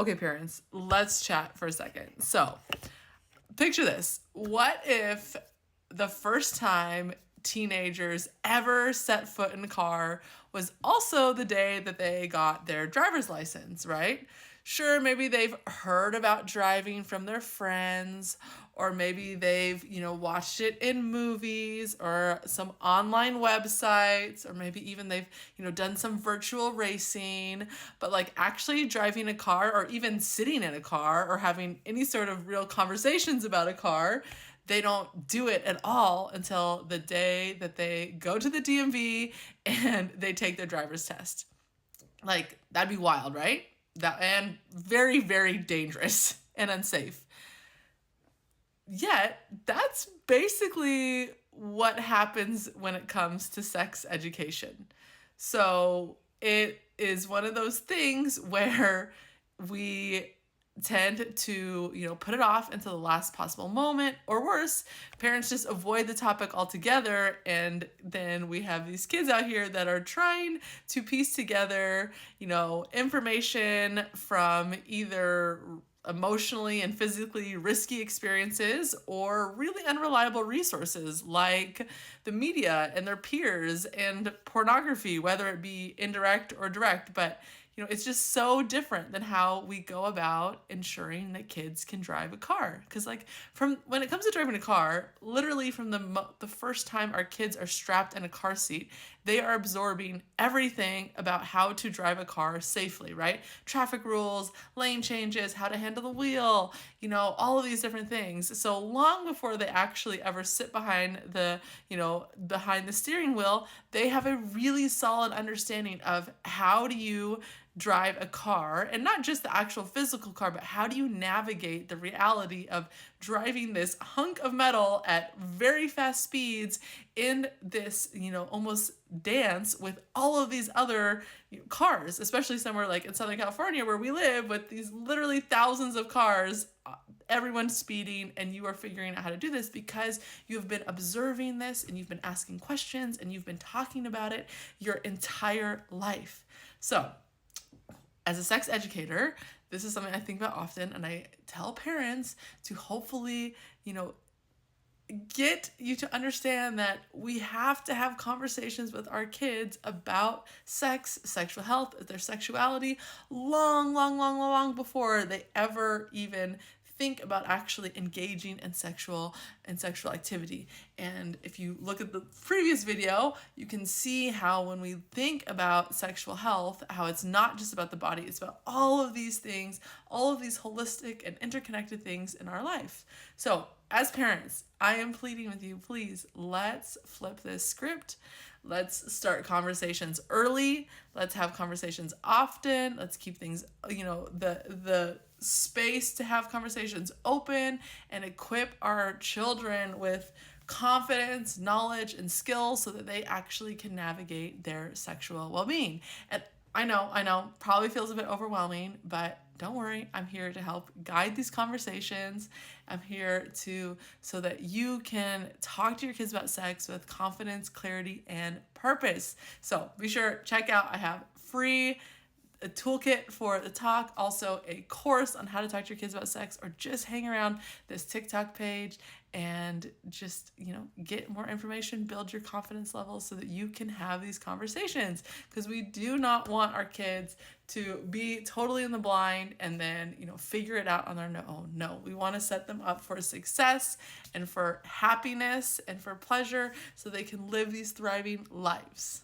Okay, parents, let's chat for a second. So, picture this. What if the first time teenagers ever set foot in a car was also the day that they got their driver's license, right? Sure, maybe they've heard about driving from their friends, or maybe they've, watched it in movies or some online websites, or maybe even they've, done some virtual racing, but like actually driving a car or even sitting in a car or having any sort of real conversations about a car, they don't do it at all until the day that they go to the DMV and they take their driver's test. Like, that'd be wild, right? And very, very dangerous and unsafe. Yet, that's basically what happens when it comes to sex education. So, it is one of those things where we tend to, put it off until the last possible moment, or worse, parents just avoid the topic altogether, and then we have these kids out here that are trying to piece together, information from either emotionally and physically risky experiences or really unreliable resources like the media and their peers and pornography, whether it be indirect or direct. But it's just so different than how we go about ensuring that kids can drive a car. Because like from when it comes to driving a car, literally from the first time our kids are strapped in a car seat, they are absorbing everything about how to drive a car safely, right? Traffic rules, lane changes, how to handle the wheel, all of these different things. So long before they actually ever sit behind the steering wheel, they have a really solid understanding of how do you drive a car, and not just the actual physical car, but how do you navigate the reality of driving this hunk of metal at very fast speeds in this, almost dance with all of these other cars, especially somewhere like in Southern California where we live with these literally thousands of cars, everyone's speeding, and you are figuring out how to do this because you've been observing this and you've been asking questions and you've been talking about it your entire life. So, as a sex educator, this is something I think about often, and I tell parents to hopefully, get you to understand that we have to have conversations with our kids about sex, sexual health, their sexuality, long before they ever even think about actually engaging in sexual activity. And if you look at the previous video, you can see how when we think about sexual health, how it's not just about the body, it's about all of these things, all of these holistic and interconnected things in our life. So as parents, I am pleading with you, please, let's flip this script. Let's start conversations early. Let's have conversations often. Let's keep things, the space to have conversations open, and equip our children with confidence, knowledge, and skills so that they actually can navigate their sexual well-being. And I know, probably feels a bit overwhelming, but don't worry, I'm here to help guide these conversations. I'm here so that you can talk to your kids about sex with confidence, clarity, and purpose. So be sure, check out, I have a toolkit for the talk, also a course on how to talk to your kids about sex, or just hang around this TikTok page and just, get more information, build your confidence levels so that you can have these conversations. Because we do not want our kids to be totally in the blind and then, figure it out on their own. No, we want to set them up for success and for happiness and for pleasure so they can live these thriving lives.